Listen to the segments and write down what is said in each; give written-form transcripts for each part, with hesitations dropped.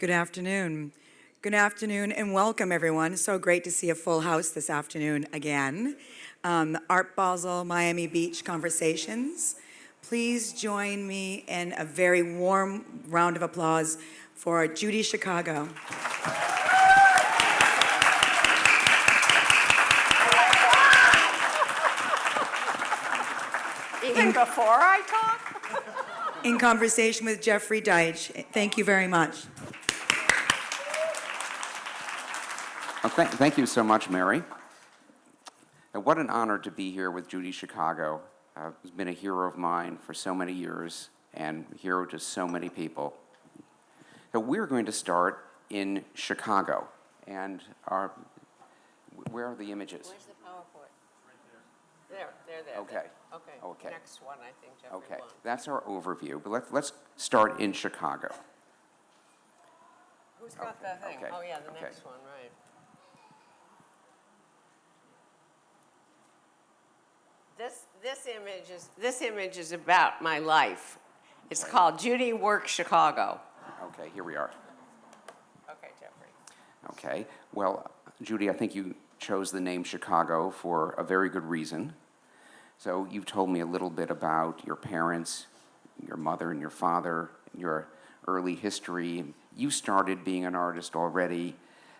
Good afternoon. Good afternoon and welcome everyone. So great to see a full house this afternoon again. Art Basel, Miami Beach Conversations. Please join me in a very warm round of applause for Judy Chicago. Even before I talk? In conversation with Jeffrey Deitch. Thank you very much. Well, thank you so much, Mary. And what an honor to be here with Judy Chicago, who's been a hero of mine for so many years and a hero to so many people. So we're going to start in Chicago. And where are the images? Where's the PowerPoint? There. Okay. Okay. Next one, I think, Jeffrey. Okay, that's our overview. But let's start in Chicago. Who's got the thing? Okay. Oh, yeah, the Okay. next one, right. This image is about my life. It's called Judy Works Chicago. Okay, here we are. Okay, Jeffrey. Okay, well, Judy, I think you chose the name Chicago for a very good reason. So you've told me a little bit about your parents, your mother and your father, your early history. You started being an artist already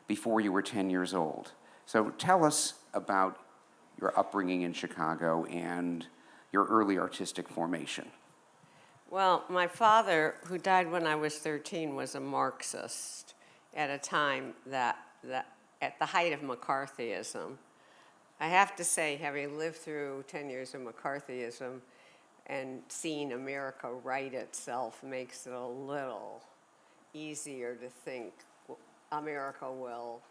before you were 10 years old. So tell us about your upbringing in Chicago and your early artistic formation. Well, my father, who died when I was 13, was a Marxist at a time that at the height of McCarthyism. I have to say, having lived through 10 years of McCarthyism and seeing America right itself makes it a little easier to think America will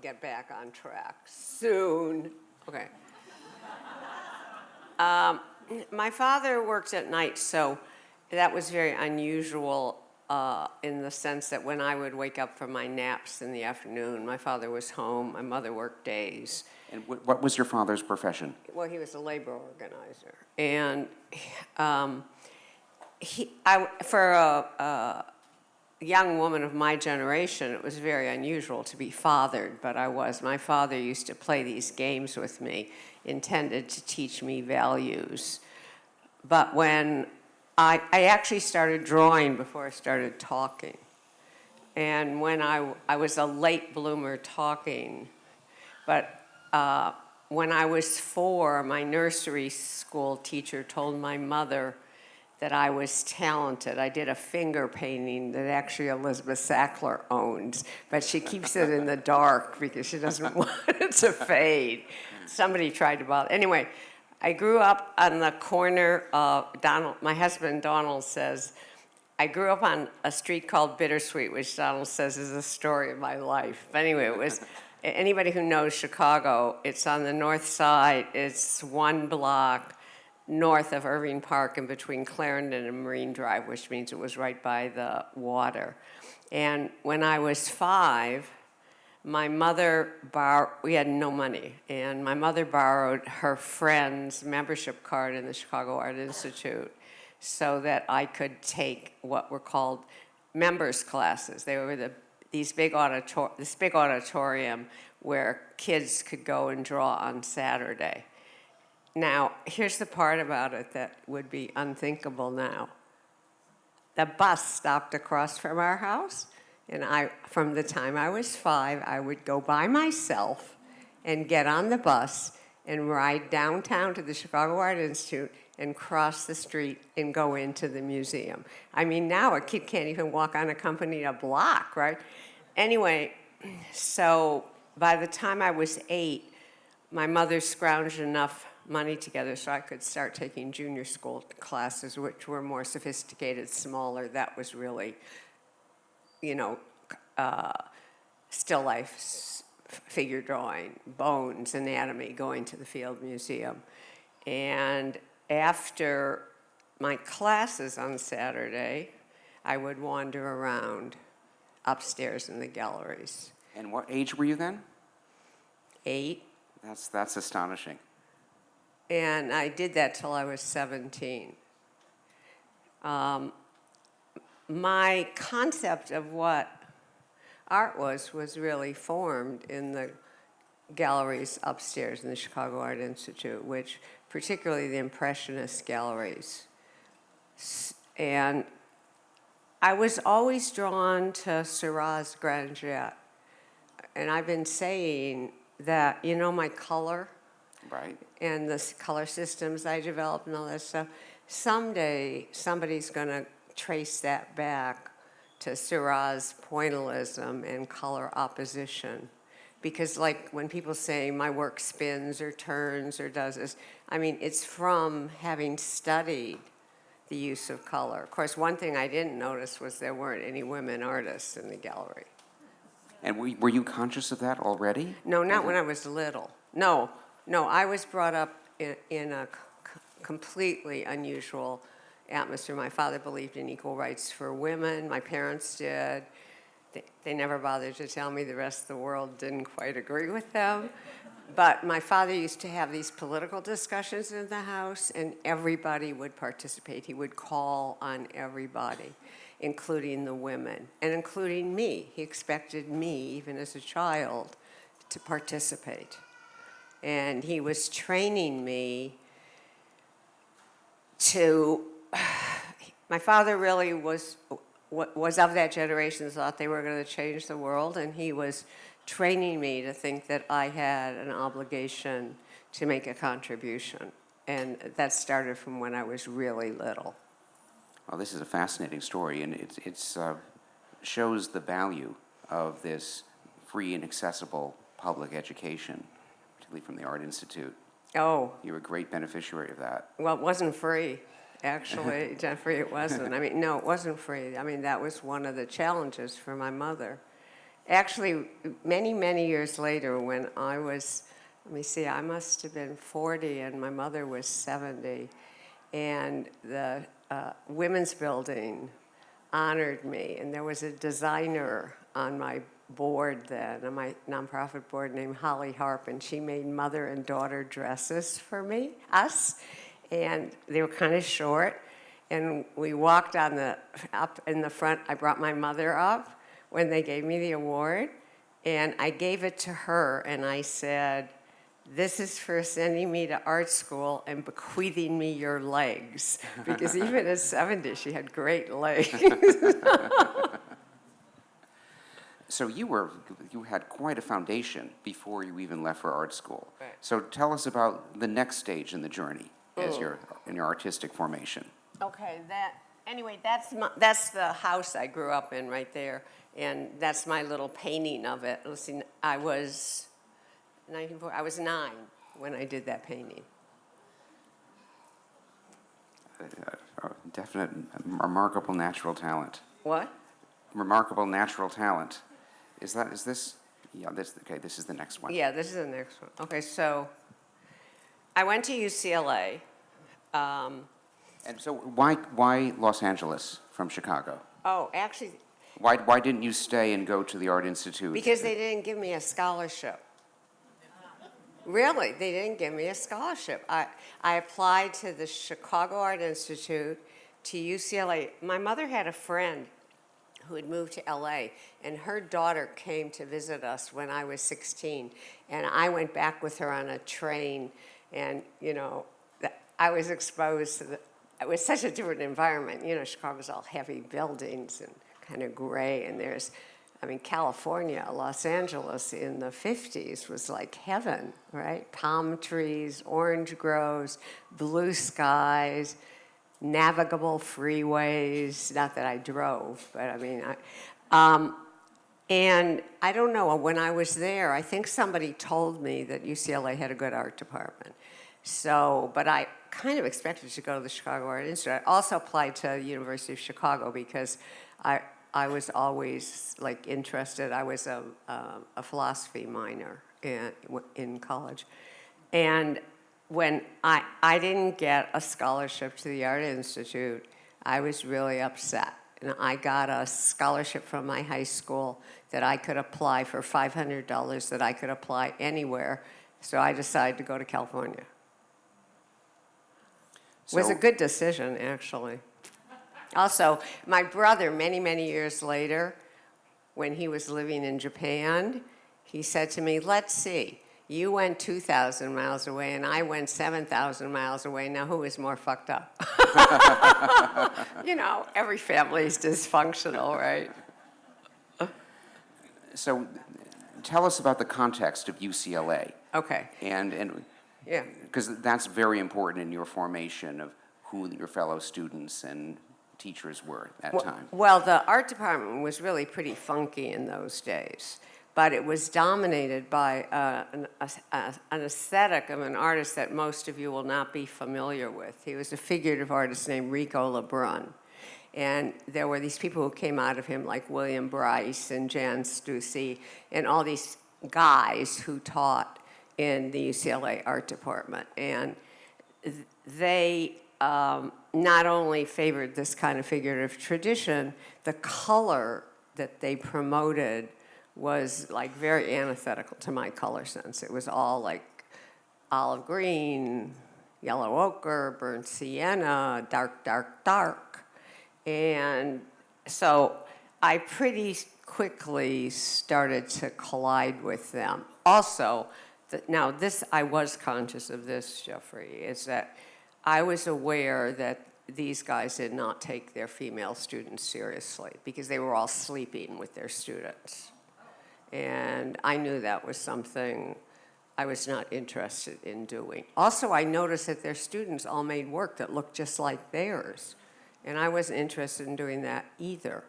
get back on track soon. Okay. My father worked at night, so that was very unusual in the sense that when I would wake up from my naps in the afternoon, my father was home, my mother worked days. And what was your father's profession? Well, he was a labor organizer. And for a young woman of my generation, it was very unusual to be fathered, but I was. My father used to play these games with me, intended to teach me values. But when I actually started drawing before I started talking. And when I was a late bloomer talking, but when I was 4, my nursery school teacher told my mother that I was talented. I did a finger painting that actually Elizabeth Sackler owns, but she keeps it in the dark because she doesn't want it to fade. Somebody tried to bother. Anyway, I grew up on the corner of my husband Donald says, I grew up on a street called Bittersweet, which Donald says is the story of my life. But anyway, it was, anybody who knows Chicago, it's on the north side. It's 1 block north of Irving Park and between Clarendon and Marine Drive, which means it was right by the water. And when I was 5, my mother we had no money, and my mother borrowed her friend's membership card in the Chicago Art Institute so that I could take what were called members classes. They were this big auditorium where kids could go and draw on Saturday. Now, here's the part about it that would be unthinkable now. The bus stopped across from our house, and from the time I was 5, I would go by myself and get on the bus and ride downtown to the Chicago Art Institute and cross the street and go into the museum. I mean, now a kid can't even walk unaccompanied a block, right? Anyway, so by the time I was 8, my mother scrounged enough money together so I could start taking junior school classes, which were more sophisticated, smaller. That was really, still life, figure drawing, bones, anatomy, going to the Field Museum. And after my classes on Saturday, I would wander around upstairs in the galleries. And what age were you then? 8. That's astonishing. And I did that till I was 17. My concept of what art was really formed in the galleries upstairs in the Chicago Art Institute, which particularly the Impressionist galleries. And I was always drawn to Seurat's Grand Jet. And I've been saying that, you know, my color Right. and the color systems I developed and all that stuff, someday somebody's going to trace that back to Seurat's pointillism and color opposition. Because like when people say my work spins or turns or does this, I mean, it's from having studied the use of color. Of course, one thing I didn't notice was there weren't any women artists in the gallery. And were you conscious of that already? No, not when I was little. No, I was brought up in a completely unusual atmosphere. My father believed in equal rights for women. My parents did. They never bothered to tell me the rest of the world didn't quite agree with them. But my father used to have these political discussions in the house, and everybody would participate. He would call on everybody, including the women, and including me. He expected me, even as a child, to participate. And he was training me to, my father really was of that generation, thought they were going to change the world, and he was training me to think that I had an obligation to make a contribution. And that started from when I was really little. Well, this is a fascinating story, and it shows the value of this free and accessible public education, particularly from the Art Institute. Oh, You were a great beneficiary of that. well, it wasn't free, actually, Jeffrey, it wasn't. I mean, no, it wasn't free. I mean, that was one of the challenges for my mother. Actually, many, many years later, when I was, let me see, I must have been 40 and my mother was 70, and the women's building honored me, and there was a designer on my board then, on my nonprofit board, named Holly Harp, and she made mother and daughter dresses for us, and they were kind of short, and we walked up in the front. I brought my mother up when they gave me the award, and I gave it to her, and I said, "This is for sending me to art school and bequeathing me your legs," because even at 70, she had great legs. So you had quite a foundation before you even left for art school. Right. So tell us about the next stage in the journey as in your artistic formation. Okay, that's the house I grew up in right there, and that's my little painting of it. Listen, I was 9 when I did that painting. Definite, remarkable natural talent. What? Remarkable natural talent. Is this? Yeah, this is the next one. Yeah, this is the next one. Okay, so I went to UCLA. And so why Los Angeles from Chicago? Oh, actually, Why didn't you stay and go to the Art Institute? because they didn't give me a scholarship. Really, they didn't give me a scholarship. I applied to the Chicago Art Institute, to UCLA. My mother had a friend who had moved to LA, and her daughter came to visit us when I was 16, and I went back with her on a train, and, you know, I was exposed to it was such a different environment. You know, Chicago's all heavy buildings and kind of gray, and California, Los Angeles in the 50s was like heaven, right? Palm trees, orange groves, blue skies, navigable freeways. Not that I drove, but and I don't know, when I was there, I think somebody told me that UCLA had a good art department. So, but I kind of expected to go to the Chicago Art Institute. I also applied to the University of Chicago because I was always like interested. I was a philosophy minor in college. And when I didn't get a scholarship to the Art Institute, I was really upset. And I got a scholarship from my high school that I could apply for $500, that I could apply anywhere. So I decided to go to California. It was a good decision, actually. Also, my brother, many, many years later, when he was living in Japan, he said to me, let's see, you went 2,000 miles away and I went 7,000 miles away. Now who is more fucked up? You know, every family is dysfunctional, right? So tell us about the context of UCLA. Okay. And Yeah. because that's very important in your formation of who your fellow students and teachers were at that time. Well, the art department was really pretty funky in those days, but it was dominated by an aesthetic of an artist that most of you will not be familiar with. He was a figurative artist named Rico Lebrun. And there were these people who came out of him, like William Bryce and Jan Stussy, and all these guys who taught in the UCLA art department. And they not only favored this kind of figurative tradition, the color that they promoted was like very antithetical to my color sense. It was all like olive green, yellow ochre, burnt sienna, dark, dark, dark. And so I pretty quickly started to collide with them. Also, now this, I was conscious of this, Jeffrey, is that I was aware that these guys did not take their female students seriously because they were all sleeping with their students. And I knew that was something I was not interested in doing. Also, I noticed that their students all made work that looked just like theirs. And I wasn't interested in doing that either.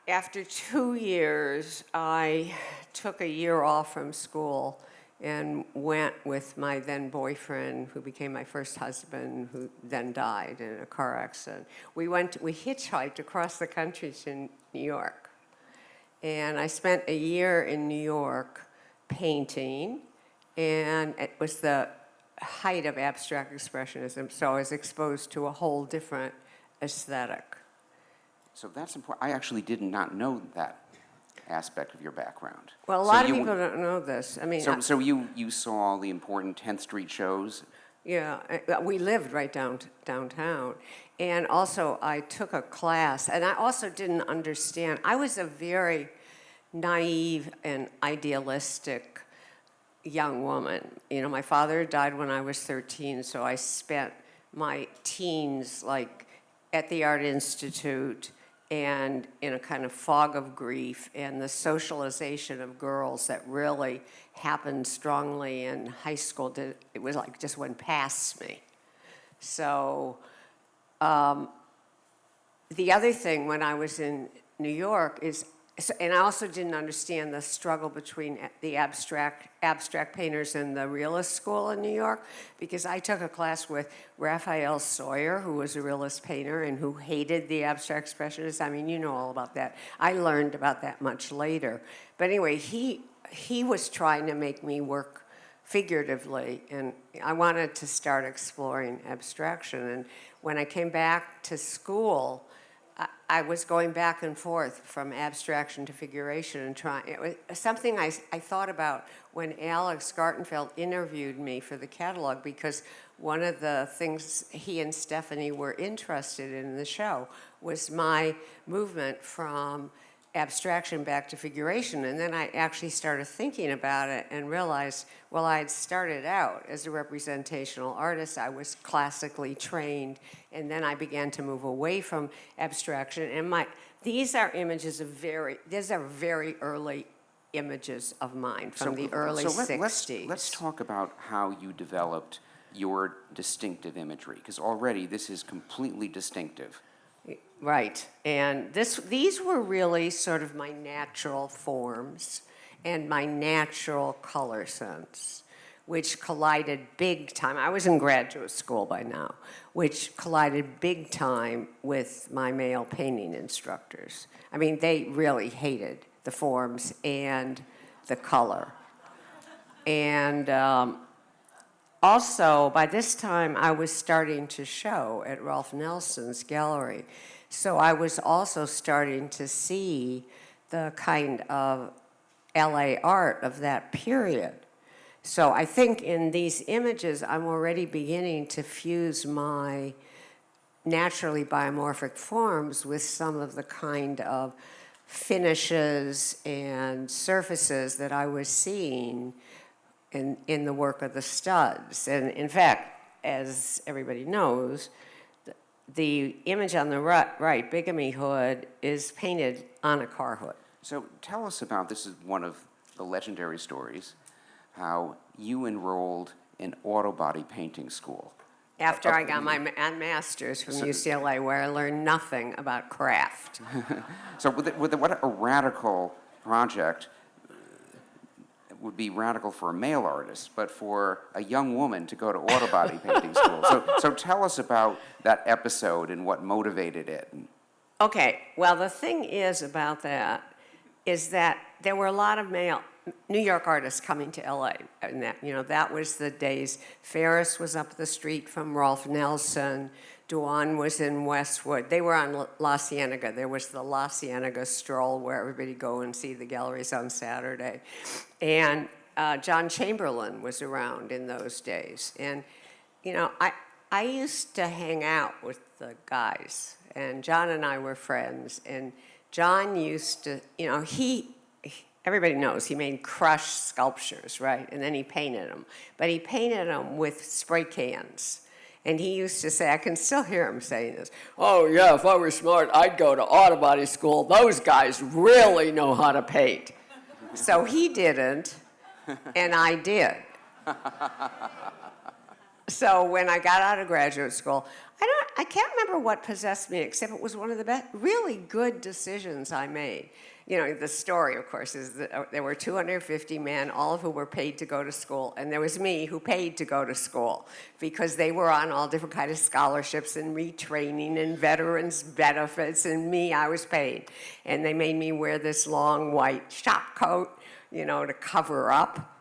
After 2 years, I took a year off from school and went with my then boyfriend, who became my first husband, who then died in a car accident. We hitchhiked across the country to New York. And I spent a year in New York painting, and it was the height of abstract expressionism, so I was exposed to a whole different aesthetic. So that's important. I actually did not know that aspect of your background. Well, a lot of people don't know this. I mean, So you saw the important 10th Street shows? yeah, we lived right downtown. And also, I took a class, and I also didn't understand. I was a very naive and idealistic young woman. You know, my father died when I was 13, so I spent my teens like at the Art Institute and in a kind of fog of grief, and the socialization of girls that really happened strongly in high school, it was like just went past me. So the other thing when I was in New York is, and I also didn't understand the struggle between the abstract painters and the realist school in New York, because I took a class with Raphael Sawyer, who was a realist painter and who hated the abstract expressionists. I mean, you know all about that. I learned about that much later. But anyway, he was trying to make me work figuratively, and I wanted to start exploring abstraction. And when I came back to school, I was going back and forth from abstraction to figuration and trying. It was something I thought about when Alex Gartenfeld interviewed me for the catalog, because one of the things he and Stephanie were interested in the show was my movement from abstraction back to figuration. And then I actually started thinking about it and realized, well, I had started out as a representational artist. I was classically trained, and then I began to move away from abstraction. And these are very early images of mine from the early 60s. Let's talk about how you developed your distinctive imagery, because already this is completely distinctive. Right, and these were really sort of my natural forms and my natural color sense, which collided big time. I was in graduate school by now, which collided big time with my male painting instructors. I mean, they really hated the forms and the color. And also, by this time, I was starting to show at Ralph Nelson's gallery. So I was also starting to see the kind of LA art of that period. So I think in these images, I'm already beginning to fuse my naturally biomorphic forms with some of the kind of finishes and surfaces that I was seeing in the work of the studs. And in fact, as everybody knows, the image on the right, bigamy hood, is painted on a car hood. So tell us about, this is one of the legendary stories, how you enrolled in auto body painting school. After I got my master's from UCLA, where I learned nothing about craft. So what a radical project. It would be radical for a male artist, but for a young woman to go to auto body painting school. So tell us about that episode and what motivated it. Okay, well, the thing is about that is that there were a lot of male New York artists coming to LA, and that was the days. Ferris was up the street from Rolf Nelson. Duane was in Westwood. They were on La Cienega. There was the La Cienega stroll where everybody go and see the galleries on Saturday. And John Chamberlain was around in those days. And, I used to hang out with the guys, and John and I were friends. And John used to, everybody knows he made crushed sculptures, right? And then he painted them. But he painted them with spray cans. And he used to say, I can still hear him saying this, oh yeah, if I were smart, I'd go to auto body school. Those guys really know how to paint. So he didn't, and I did. So when I got out of graduate school, I can't remember what possessed me, except it was one of the really good decisions I made. The story, of course, is that there were 250 men, all of who were paid to go to school, and there was me who paid to go to school because they were on all different kind of scholarships and retraining and veterans benefits, and I was paid. And they made me wear this long white shop coat, to cover up.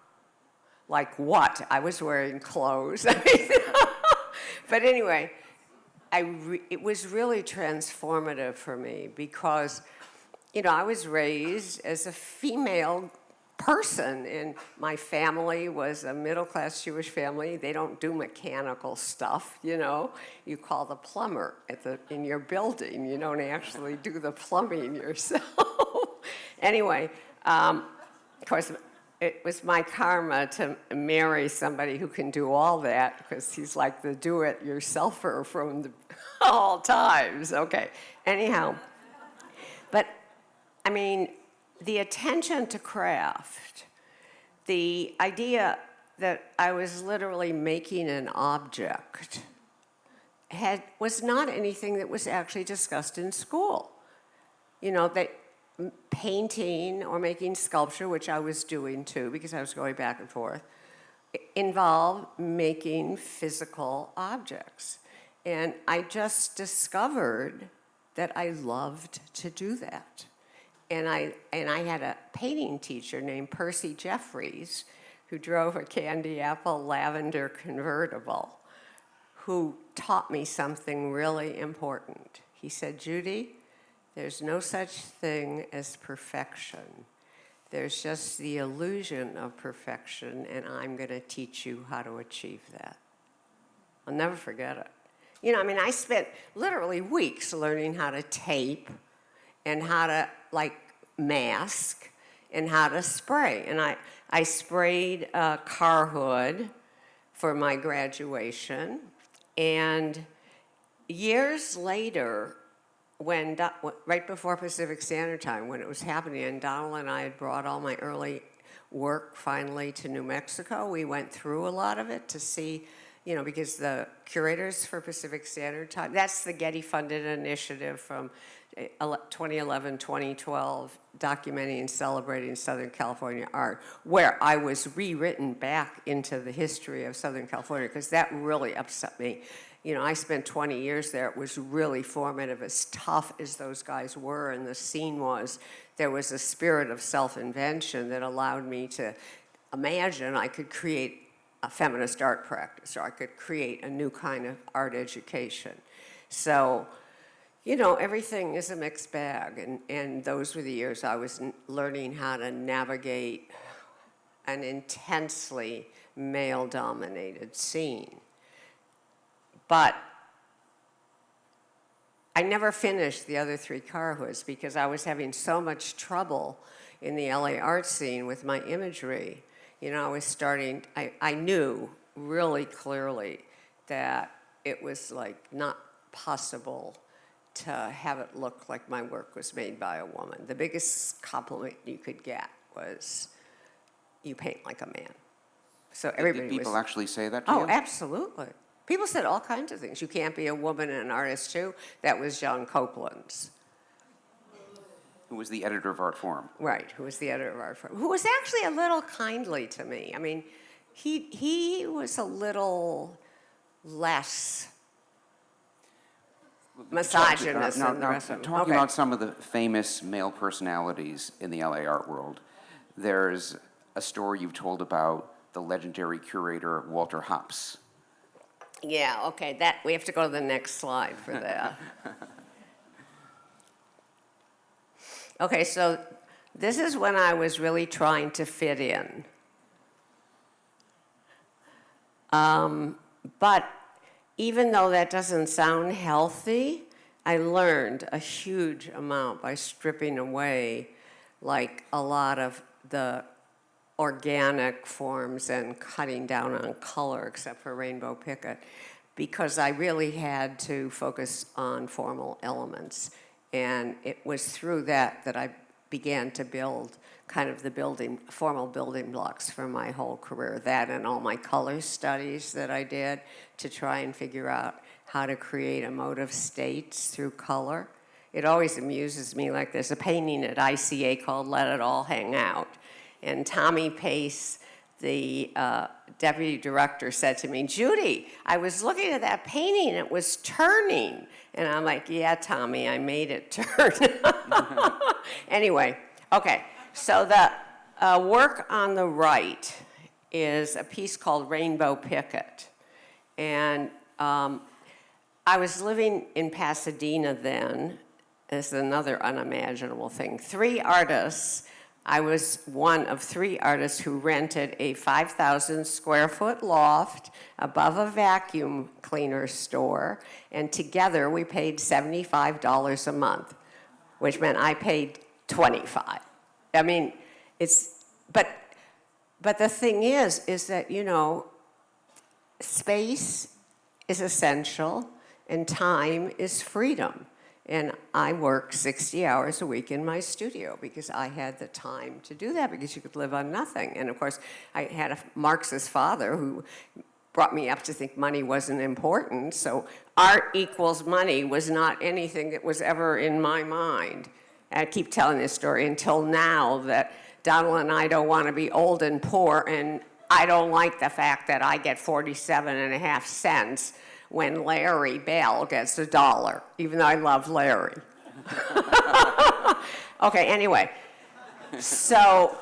Like what? I was wearing clothes. But anyway, it was really transformative for me because I was raised as a female person, and my family was a middle-class Jewish family. They don't do mechanical stuff, You call the plumber in your building. You don't actually do the plumbing yourself. Anyway, of course, it was my karma to marry somebody who can do all that because he's like the do-it-yourselfer from all times. Okay, anyhow. But the attention to craft, the idea that I was literally making an object was not anything that was actually discussed in school. That painting or making sculpture, which I was doing too because I was going back and forth, involved making physical objects. And I just discovered that I loved to do that. And I had a painting teacher named Percy Jeffries who drove a candy apple lavender convertible who taught me something really important. He said, Judy, there's no such thing as perfection. There's just the illusion of perfection, and I'm going to teach you how to achieve that. I'll never forget it. I spent literally weeks learning how to tape and how to, mask and how to spray. And I sprayed a car hood for my graduation. And years later, right before Pacific Standard Time, when it was happening, and Donald and I had brought all my early work finally to New Mexico, we went through a lot of it to see, because the curators for Pacific Standard Time, that's the Getty-funded initiative from 2011, 2012, documenting and celebrating Southern California art, where I was rewritten back into the history of Southern California, because that really upset me. I spent 20 years there. It was really formative. As tough as those guys were and the scene was, there was a spirit of self-invention that allowed me to imagine I could create a feminist art practice, or I could create a new kind of art education. So, everything is a mixed bag, and those were the years I was learning how to navigate an intensely male-dominated scene. But I never finished the other 3 car hoods because I was having so much trouble in the LA art scene with my imagery. You know, I knew really clearly that it was like not possible to have it look like my work was made by a woman. The biggest compliment you could get was, you paint like a man. So everybody Did people was, actually say that to you? oh, absolutely. People said all kinds of things. You can't be a woman and an artist too. That was John Copeland's. Who was the editor of Art Forum? Right, who was the editor of Art Forum, who was actually a little kindly to me. I mean, he was a little less misogynist than the rest of them. Talking Okay. about some of the famous male personalities in the LA art world, there's a story you've told about the legendary curator Walter Hopps. Yeah, okay, that we have to go to the next slide for that. Okay, so this is when I was really trying to fit in. But even though that doesn't sound healthy, I learned a huge amount by stripping away like a lot of the organic forms and cutting down on color, except for rainbow picket, because I really had to focus on formal elements. And it was through that I began to build kind of the formal building blocks for my whole career. That and all my color studies that I did to try and figure out how to create emotive states through color. It always amuses me, like there's a painting at ICA called Let It All Hang Out. And Tommy Pace, the deputy director, said to me, Judy, I was looking at that painting, it was turning. And I'm like, yeah, Tommy, I made it turn. Anyway, okay, so the work on the right is a piece called Rainbow Picket. And I was living in Pasadena then. It's another unimaginable thing. 3 artists. I was one of 3 artists who rented a 5,000 square foot loft above a vacuum cleaner store, and together we paid $75 a month, which meant I paid $25. I mean, but the thing is that, you know, space is essential and time is freedom. And I worked 60 hours a week in my studio because I had the time to do that, because you could live on nothing. And of course, I had a Marxist father who brought me up to think money wasn't important. So art equals money was not anything that was ever in my mind. And I keep telling this story until now that Donald and I don't want to be old and poor, and I don't like the fact that I get 47.5 cents when Larry Bell gets $1, even though I love Larry. Okay, anyway, so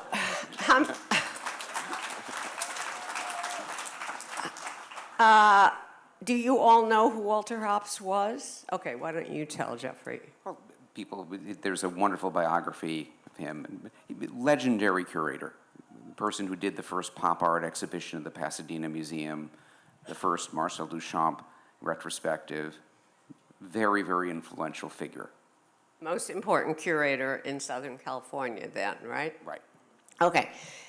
do you all know who Walter Hopps was? Okay, why don't you tell, Jeffrey? Well, there's a wonderful biography of him. Legendary curator, the person who did the first pop art exhibition at the Pasadena Museum, the first Marcel Duchamp retrospective, very, very influential figure. Most important curator in Southern California then, right? Right. Okay,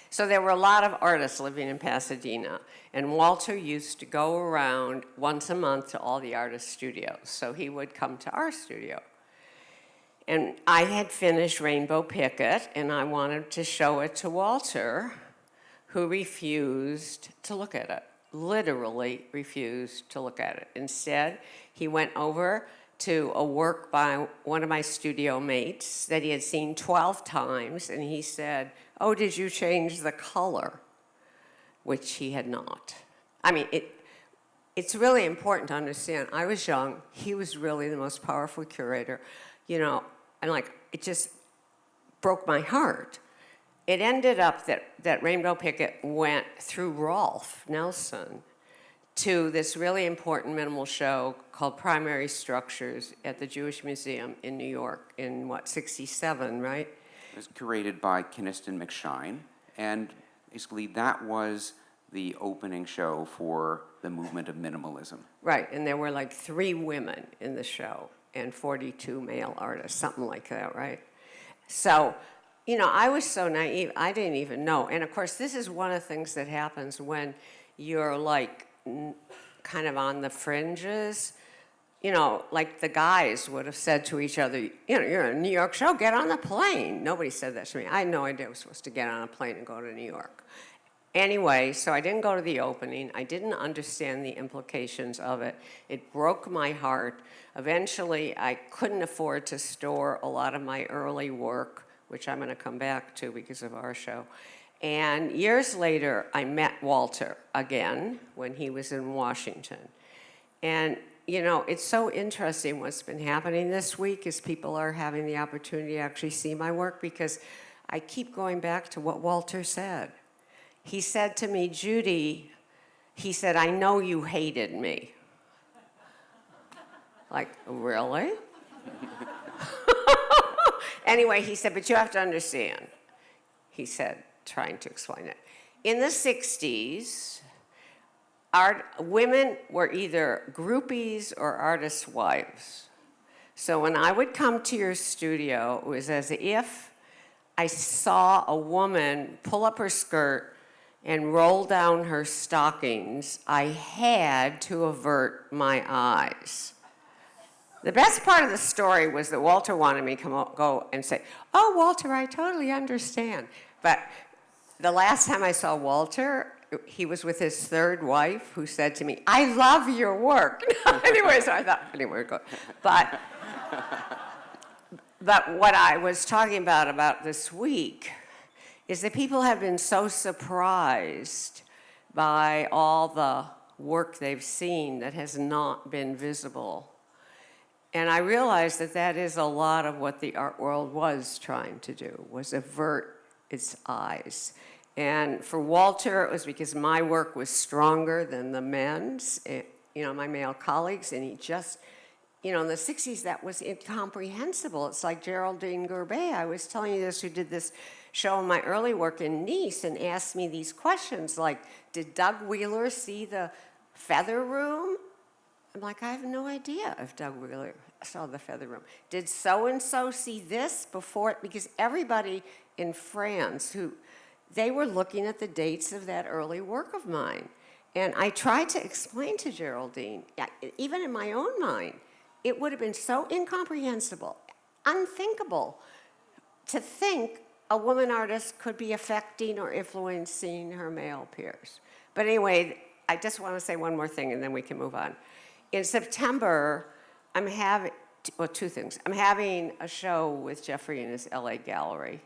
so there were a lot of artists living in Pasadena, and Walter used to go around once a month to all the artist studios, so he would come to our studio. And I had finished Rainbow Picket, and I wanted to show it to Walter, who refused to look at it. Literally refused to look at it. Instead, he went over to a work by one of my studio mates that he had seen 12 times, and he said, oh, did you change the color? Which he had not. I mean, it's really important to understand. I was young. He was really the most powerful curator. You know, and like, it just broke my heart. It ended up that Rainbow Picket went through Rolf Nelson to this really important minimal show called Primary Structures at the Jewish Museum in New York in, 67, right? It was curated by Kiniston McShine, and basically that was the opening show for the movement of minimalism. Right, and there were like 3 women in the show. and 42 male artists, something like that, right? So, I was so naive, I didn't even know. And of course, this is one of the things that happens when you're like kind of on the fringes. Like the guys would have said to each other, you're in a New York show, get on the plane. Nobody said that to me. I had no idea I was supposed to get on a plane and go to New York. Anyway, so I didn't go to the opening. I didn't understand the implications of it. It broke my heart. Eventually, I couldn't afford to store a lot of my early work, which I'm going to come back to because of our show. And years later, I met Walter again when he was in Washington. And, it's so interesting what's been happening this week is people are having the opportunity to actually see my work because I keep going back to what Walter said. He said to me, Judy, he said, I know you hated me. Like, really? Anyway, he said, but you have to understand, he said, trying to explain it. In the 60s, women were either groupies or artists' wives. So when I would come to your studio, it was as if I saw a woman pull up her skirt and roll down her stockings. I had to avert my eyes. The best part of the story was that Walter wanted me to go and say, oh, Walter, I totally understand. But the last time I saw Walter, he was with his third wife who said to me, I love your work. Anyway, so I thought, anyway, go. But what I was talking about this week is that people have been so surprised by all the work they've seen that has not been visible. And I realized that is a lot of what the art world was trying to do, was avert its eyes. And for Walter, it was because my work was stronger than the men's, my male colleagues, and he just, in the 60s, that was incomprehensible. It's like Geraldine Gerbet, I was telling you this, who did this show in my early work in Nice and asked me these questions like, did Doug Wheeler see the Feather Room? I'm like, I have no idea if Doug Wheeler saw the Feather Room. Did so-and-so see this before? Because everybody in France they were looking at the dates of that early work of mine. And I tried to explain to Geraldine, even in my own mind, it would have been so incomprehensible, unthinkable, to think a woman artist could be affecting or influencing her male peers. But anyway, I just want to say one more thing and then we can move on. In September, I'm having, two things. I'm having a show with Jeffrey in his LA gallery,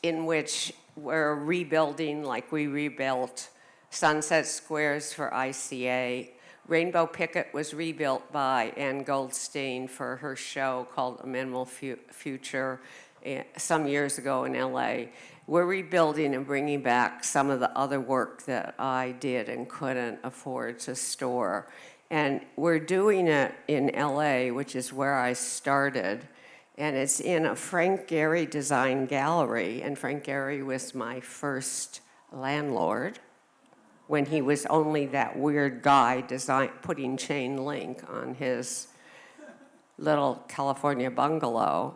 in which we're rebuilding, like we rebuilt Sunset Squares for ICA. Rainbow Picket was rebuilt by Ann Goldstein for her show called A Minimal Future some years ago in LA. We're rebuilding and bringing back some of the other work that I did and couldn't afford to store. And we're doing it in LA, which is where I started. And it's in a Frank Gehry design gallery. And Frank Gehry was my first landlord when he was only that weird guy putting chain link on his little California bungalow.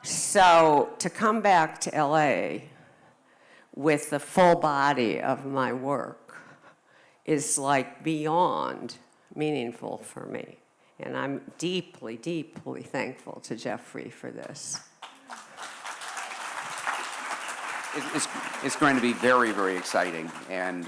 So to come back to LA with the full body of my work is like beyond meaningful for me. And I'm deeply, deeply thankful to Jeffrey for this. It's going to be very, very exciting and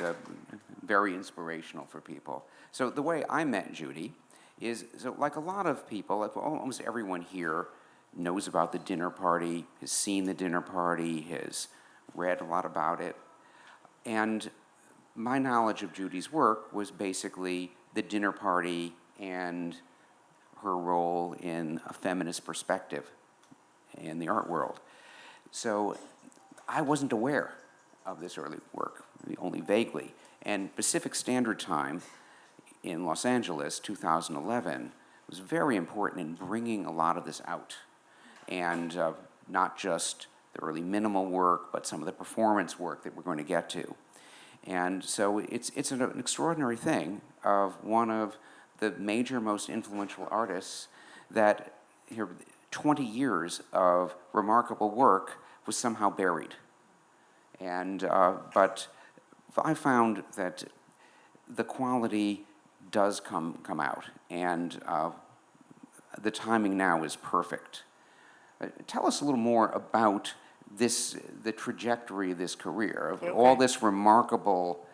very inspirational for people. So the way I met Judy is, so like a lot of people, like almost everyone here knows about the dinner party, has seen the dinner party, has read a lot about it. And my knowledge of Judy's work was basically the dinner party and her role in a feminist perspective in the art world. So I wasn't aware of this early work, only vaguely. And Pacific Standard Time in Los Angeles, 2011, was very important in bringing a lot of this out. And not just the early minimal work, but some of the performance work that we're going to get to. And so it's an extraordinary thing of one of the major, most influential artists that here 20 years of remarkable work was somehow buried. And but I found that the quality does come out, and the timing now is perfect. Tell us a little more about the trajectory of this career, of all this remarkable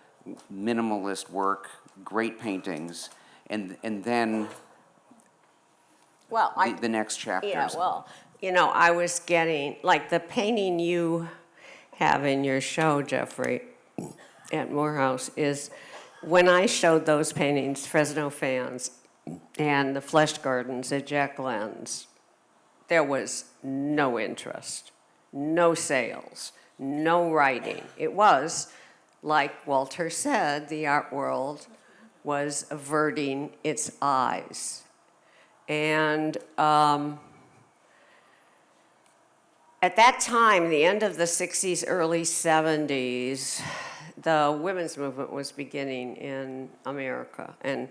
minimalist work, great paintings, and then the next chapters. Yeah, well, I was getting, like the painting you have in your show, Jeffrey, at Morehouse, is when I showed those paintings, Fresno fans, and the Flesh Gardens at Jack Glenn's, there was no interest, no sales, no writing. It was, like Walter said, the art world was averting its eyes. And at that time, the end of the 60s, early 70s, the women's movement was beginning in America. And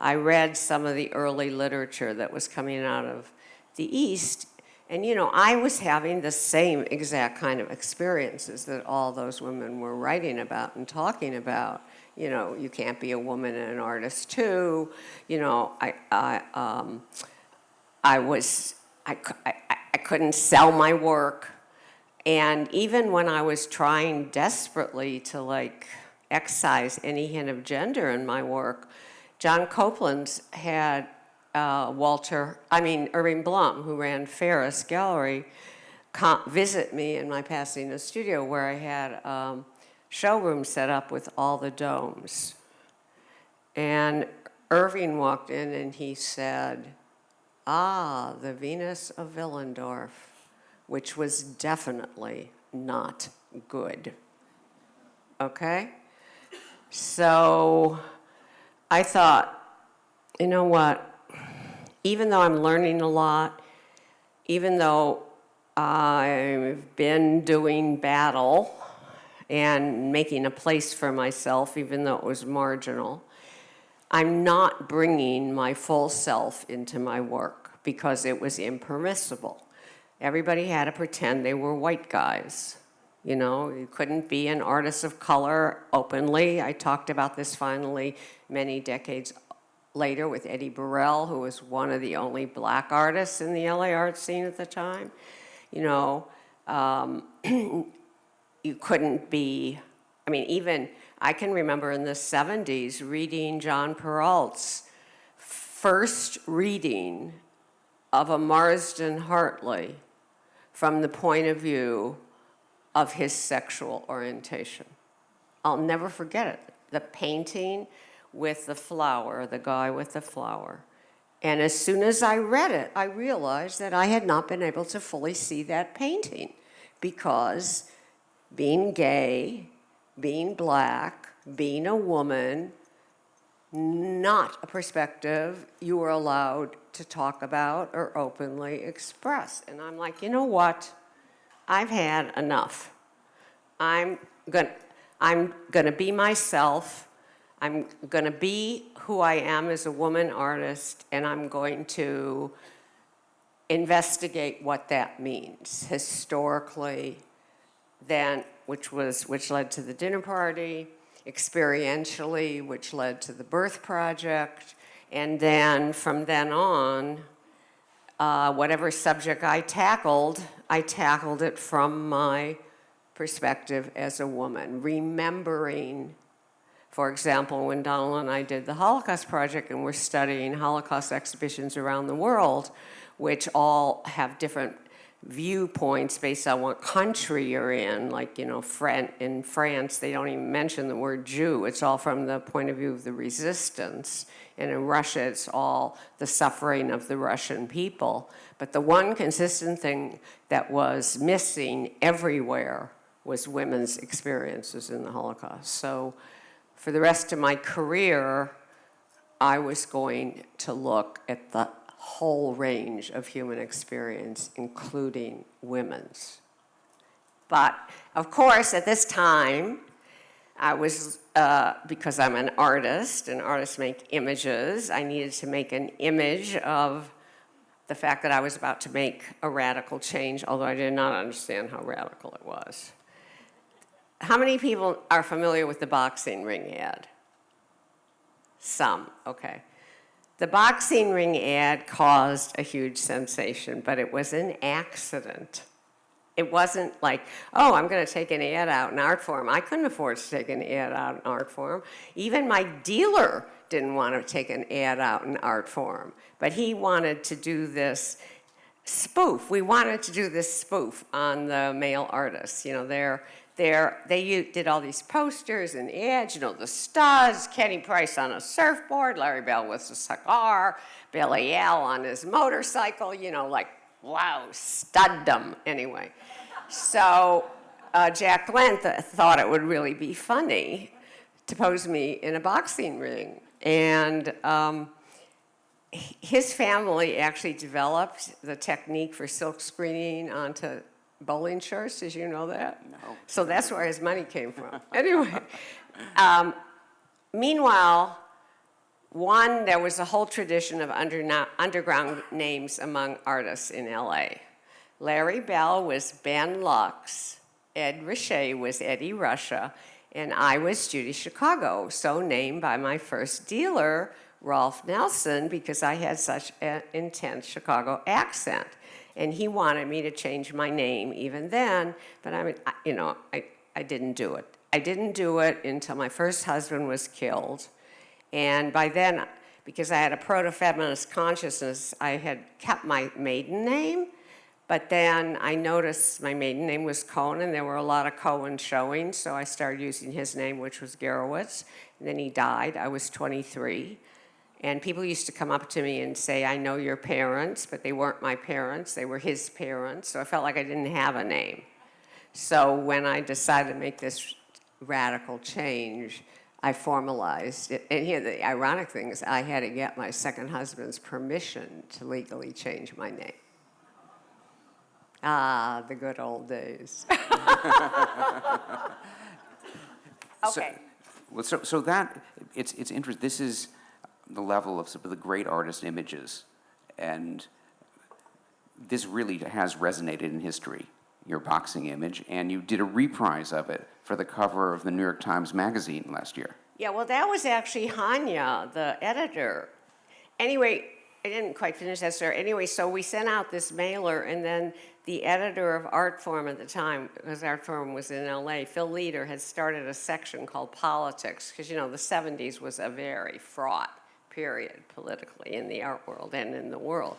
I read some of the early literature that was coming out of the East. And, I was having the same exact kind of experiences that all those women were writing about and talking about. You can't be a woman and an artist too. I couldn't sell my work. And even when I was trying desperately to excise any hint of gender in my work, John Copeland had Irving Blum, who ran Ferris Gallery, visit me in my Pasadena studio where I had a showroom set up with all the domes. And Irving walked in and he said, the Venus of Willendorf, which was definitely not good. Okay? So I thought, you know what? Even though I'm learning a lot, even though I've been doing battle and making a place for myself, even though it was marginal, I'm not bringing my full self into my work because it was impermissible. Everybody had to pretend they were white guys. You couldn't be an artist of color openly. I talked about this finally many decades later with Eddie Burrell, who was one of the only black artists in the LA art scene at the time. You couldn't be, even I can remember in the 70s reading John Peralt's first reading of a Marsden Hartley from the point of view of his sexual orientation. I'll never forget it. The painting with the flower, the guy with the flower. And as soon as I read it, I realized that I had not been able to fully see that painting because being gay, being black, being a woman, not a perspective you were allowed to talk about or openly express. And I'm like, you know what? I've had enough. I'm gonna be myself. I'm gonna be who I am as a woman artist, and I'm going to investigate what that means historically, then which led to the dinner party, experientially, which led to the Birth Project, and then from then on, whatever subject I tackled it from my perspective as a woman, remembering, for example, when Donald and I did the Holocaust Project and we're studying Holocaust exhibitions around the world, which all have different viewpoints based on what country you're in. In France, they don't even mention the word Jew. It's all from the point of view of the resistance. And in Russia, it's all the suffering of the Russian people. But the one consistent thing that was missing everywhere was women's experiences in the Holocaust. So for the rest of my career, I was going to look at the whole range of human experience, including women's. But, of course, at this time, I was because I'm an artist, and artists make images, I needed to make an image of the fact that I was about to make a radical change, although I did not understand how radical it was. How many people are familiar with the boxing ring ad? Some, okay. The boxing ring ad caused a huge sensation, but it was an accident. It wasn't like, oh, I'm going to take an ad out in art form. I couldn't afford to take an ad out in art form. Even my dealer didn't want to take an ad out in art form, but he wanted to do this spoof. We wanted to do this spoof on the male artists. You know, they did all these posters and ads, you know, the studs, Kenny Price on a surfboard, Larry Bell with a cigar, Billy Al on his motorcycle, you know, like, wow, studdom, anyway. So Jack Glenn thought it would really be funny to pose me in a boxing ring. And his family actually developed the technique for silk screening onto bowling shirts. Did you know that? No. So that's where his money came from. Anyway, meanwhile, there was a whole tradition of underground names among artists in LA. Larry Bell was Ben Lux, Ed Richey was Eddie Russia, and I was Judy Chicago, so named by my first dealer, Rolf Nelson, because I had such an intense Chicago accent. And he wanted me to change my name even then, but I didn't do it. I didn't do it until my first husband was killed. And by then, because I had a proto-feminist consciousness, I had kept my maiden name, but then I noticed my maiden name was Cohen, and there were a lot of Cohen showing, so I started using his name, which was Garowitz. And then he died. I was 23. And people used to come up to me and say, I know your parents, but they weren't my parents. They were his parents. So I felt like I didn't have a name. So when I decided to make this radical change, I formalized it. And here, the ironic thing is I had to get my second husband's permission to legally change my name. Ah, the good old days. Okay. So that, it's interesting. This is the level of some of the great artist images, and this really has resonated in history, your boxing image, and you did a reprise of it for the cover of the New York Times Magazine last year. Yeah, well, that was actually Hanya, the editor. Anyway, I didn't quite finish that story. Anyway, so we sent out this mailer, and then the editor of Artforum at the time, because Artforum was in LA, Phil Leader, had started a section called Politics, because, you know, the 70s was a very fraught period politically in the art world and in the world.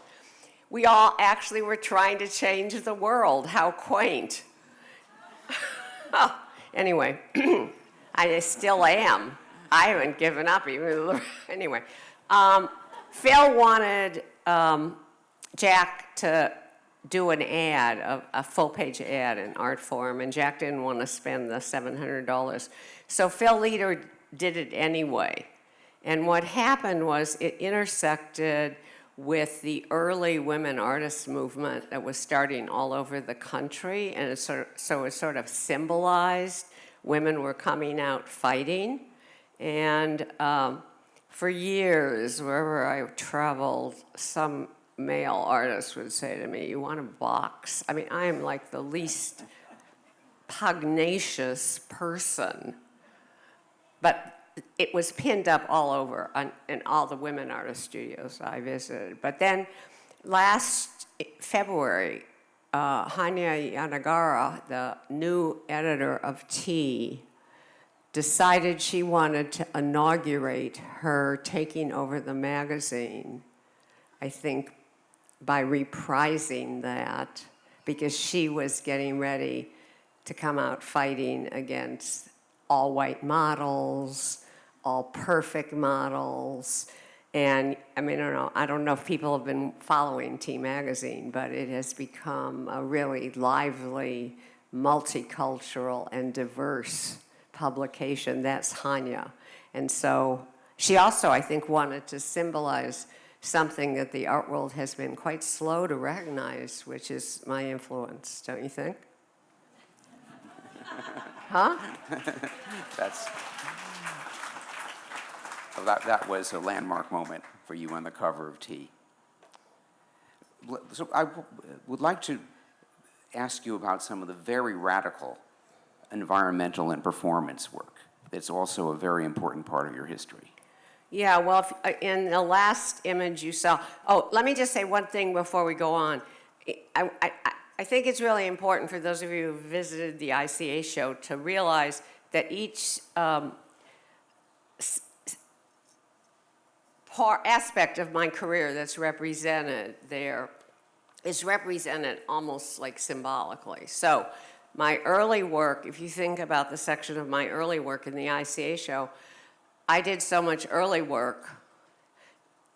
We all actually were trying to change the world. How quaint. Oh, anyway, I still am. I haven't given up even. Anyway, Phil wanted Jack to do an ad, a full-page ad in Artforum, and Jack didn't want to spend the $700. So Phil Leader did it anyway. And what happened was it intersected with the early women artists movement that was starting all over the country, and it sort of symbolized women were coming out fighting. And for years, wherever I traveled, some male artist would say to me, "You want a box?" I mean, I am like the least pugnacious person, but it was pinned up all over in all the women artist studios I visited. But then last February, Hanya Yanagara, the new editor of T, decided she wanted to inaugurate her taking over the magazine, I think, by reprising that, because she was getting ready to come out fighting against all white models, all perfect models. And I mean, I don't know if people have been following T magazine, but it has become a really lively, multicultural, and diverse publication. That's Hanya. And so she also, I think, wanted to symbolize something that the art world has been quite slow to recognize, which is my influence, don't you think? Huh? So that was a landmark moment for you on the cover of T. So I would like to ask you about some of the very radical environmental and performance work that's also a very important part of your history. Yeah, well, in the last image you saw, oh, let me just say one thing before we go on. I think it's really important for those of you who visited the ICA show to realize that each aspect of my career that's represented there is represented almost like symbolically. So my early work, if you think about the section of my early work in the ICA show, I did so much early work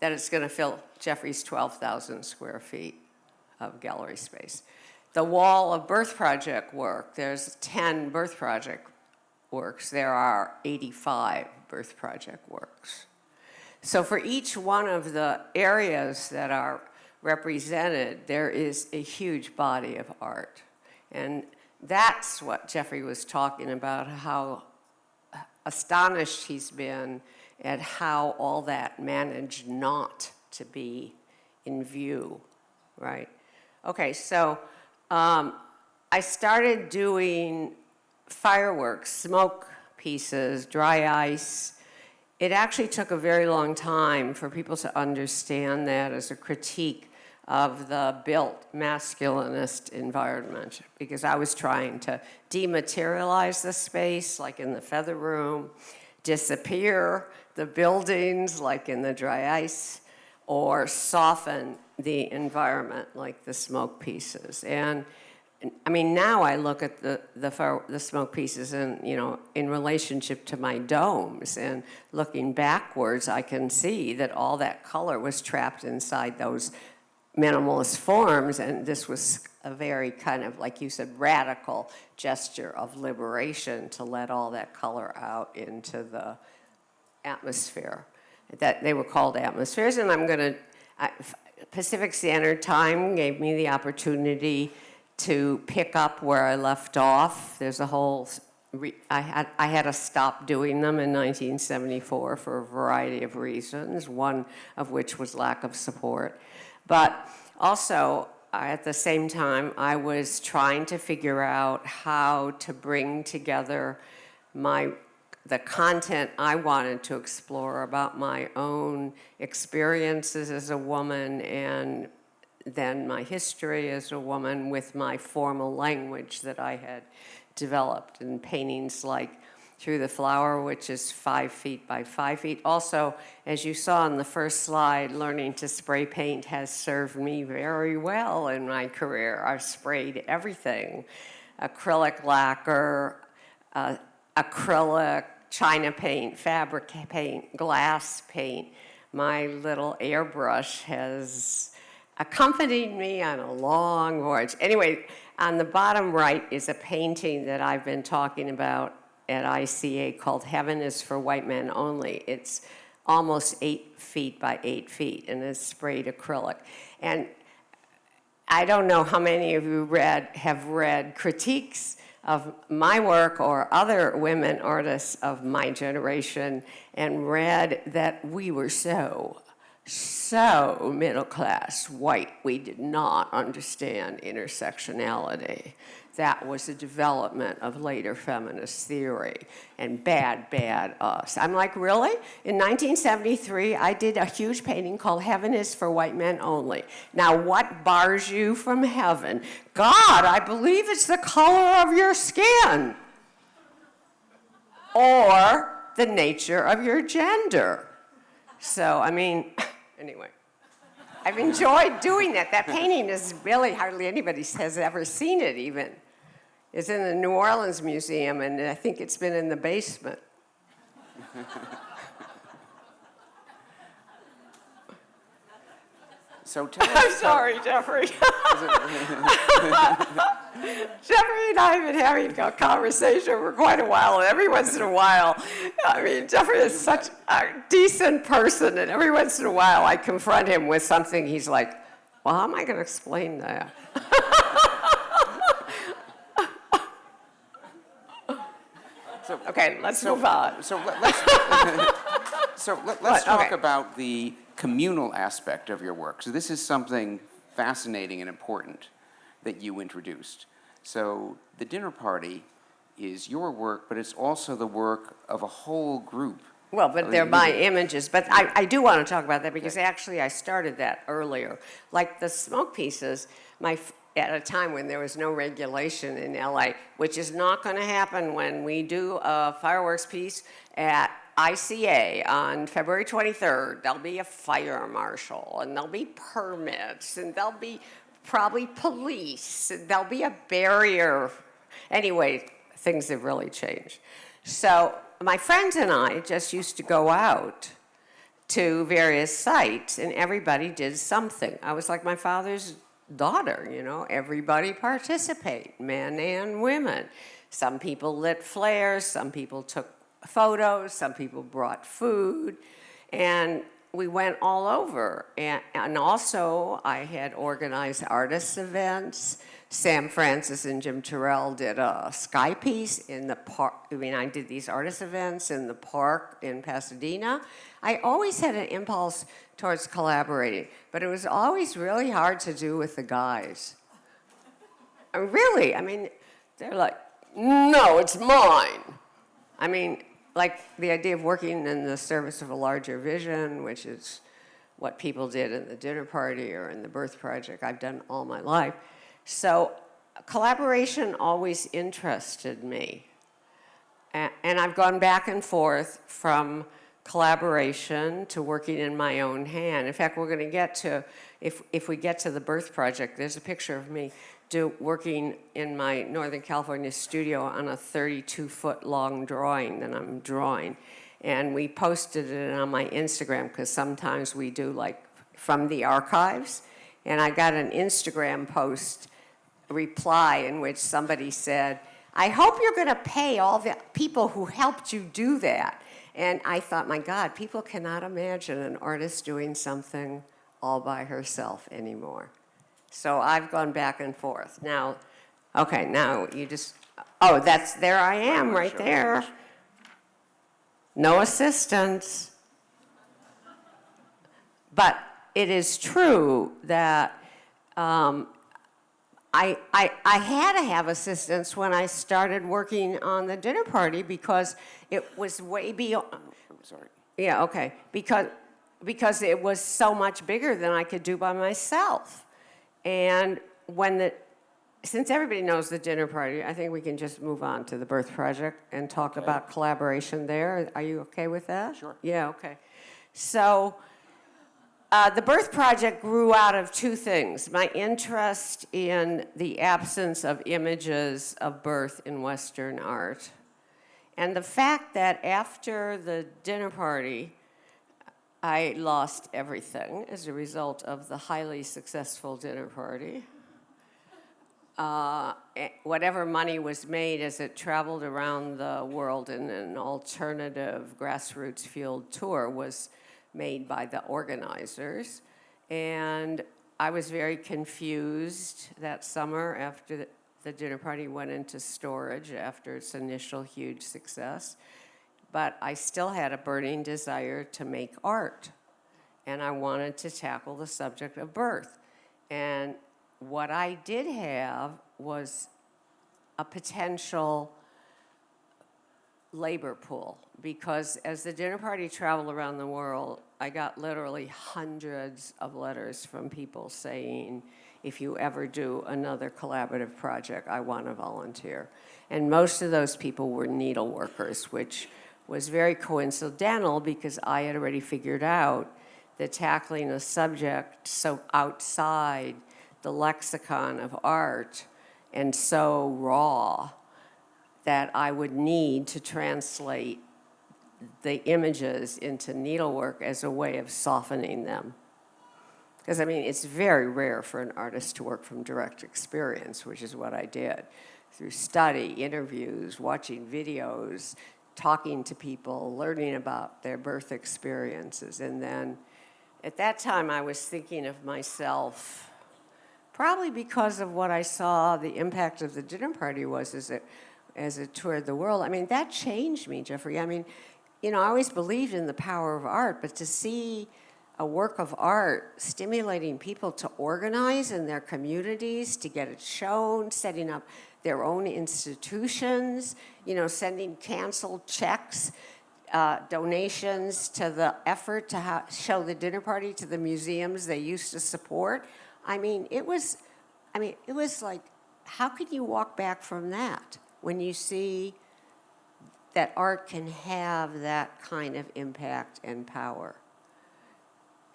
that it's going to fill Jeffrey's 12,000 square feet of gallery space. The wall of birth project work, there's 10 birth project works. There are 85 birth project works. So for each one of the areas that are represented, there is a huge body of art. And that's what Jeffrey was talking about, how astonished he's been at how all that managed not to be in view, right? Okay, so I started doing fireworks, smoke pieces, dry ice. It actually took a very long time for people to understand that as a critique of the built masculinist environment, because I was trying to dematerialize the space, like in the Feather Room, disappear the buildings, like in the dry ice, or soften the environment, like the smoke pieces. And I mean, now I look at the smoke pieces and, you know, in relationship to my domes, and looking backwards, I can see that all that color was trapped inside those minimalist forms, and this was a very kind of, like you said, radical gesture of liberation to let all that color out into the atmosphere. That they were called atmospheres, and Pacific Standard Time gave me the opportunity to pick up where I left off. There's a whole, I had to stop doing them in 1974 for a variety of reasons, one of which was lack of support. But also, at the same time, I was trying to figure out how to bring together the content I wanted to explore about my own experiences as a woman, and then my history as a woman with my formal language that I had developed in paintings like Through the Flower, which is 5 feet by 5 feet. Also, as you saw on the first slide, learning to spray paint has served me very well in my career. I've sprayed everything: acrylic lacquer, acrylic, China paint, fabric paint, glass paint. My little airbrush has accompanied me on a long voyage. Anyway, on the bottom right is a painting that I've been talking about at ICA called Heaven is for White Men Only. It's almost 8 feet by 8 feet, and it's sprayed acrylic. And I don't know how many of you have read critiques of my work or other women artists of my generation, and read that we were so middle class, white, we did not understand intersectionality. That was a development of later feminist theory, and bad us. I'm like, really? In 1973, I did a huge painting called Heaven is for White Men Only. Now, what bars you from heaven? God, I believe it's the color of your skin, or the nature of your gender. So, I mean, anyway, I've enjoyed doing that. That painting is really, hardly anybody has ever seen it even. It's in the New Orleans Museum, and I think it's been in the basement. So tell us, I'm sorry, Jeffrey. Jeffrey and I have been having a conversation for quite a while, and every once in a while, I mean, Jeffrey is such a decent person, and every once in a while I confront him with something. He's like, well, how am I going to explain that? Okay, let's move on. So let's So let's talk Okay. about the communal aspect of your work. So this is something fascinating and important that you introduced. So the dinner party is your work, but it's also the work of a whole group. Well, but of they're my individuals. images. But I do want to talk about that because Okay. actually I started that earlier. Like the smoke pieces, at a time when there was no regulation in LA, which is not going to happen when we do a fireworks piece at ICA on February 23rd. There'll be a fire marshal, and there'll be permits, and there'll be probably police, and there'll be a barrier. Anyway, things have really changed. So my friends and I just used to go out to various sites, and everybody did something. I was like my father's daughter, everybody participate, men and women. Some people lit flares, some people took photos, some people brought food, and we went all over. And also, I had organized artists' events. Sam Francis and Jim Terrell did a sky piece in the park. I did these artist events in the park in Pasadena. I always had an impulse towards collaborating, but it was always really hard to do with the guys. Really, they're like, no, it's mine. Like the idea of working in the service of a larger vision, which is what people did in the dinner party or in the birth project, I've done all my life. So collaboration always interested me. And I've gone back and forth from collaboration to working in my own hand. In fact, we're going to get to, if we get to the birth project, there's a picture of me working in my Northern California studio on a 32-foot long drawing that I'm drawing. And we posted it on my Instagram because sometimes we do like from the archives. And I got an Instagram post reply in which somebody said, I hope you're going to pay all the people who helped you do that. And I thought, my God, people cannot imagine an artist doing something all by herself anymore. So I've gone back and forth. Now you just, there I am right there. No assistance. But it is true that I had to have assistance when I started working on the dinner party because it was way beyond. I'm sorry. Yeah, okay. Because it was so much bigger than I could do by myself. And since everybody knows the dinner party, I think we can just move on to the birth project and talk about collaboration there. Are you okay with that? Sure. Yeah, okay. So the birth project grew out of two things. My interest in the absence of images of birth in Western art, and the fact that after the dinner party, I lost everything as a result of the highly successful dinner party. Whatever money was made as it traveled around the world in an alternative grassroots field tour was made by the organizers. And I was very confused that summer after the dinner party went into storage after its initial huge success. But I still had a burning desire to make art. And I wanted to tackle the subject of birth. And what I did have was a potential labor pool, because as the dinner party traveled around the world, I got literally hundreds of letters from people saying, if you ever do another collaborative project, I want to volunteer. And most of those people were needle workers, which was very coincidental because I had already figured out that tackling a subject so outside the lexicon of art and so raw that I would need to translate the images into needlework as a way of softening them. Because, it's very rare for an artist to work from direct experience, which is what I did. Through study, interviews, watching videos, talking to people, learning about their birth experiences. And then at that time, I was thinking of myself, probably because of what I saw the impact of the dinner party was as it toured the world. That changed me, Jeffrey. I always believed in the power of art, but to see a work of art stimulating people to organize in their communities, to get it shown, setting up their own institutions, sending canceled checks, donations to the effort to show the dinner party to the museums they used to support. It was like, how could you walk back from that when you see that art can have that kind of impact and power?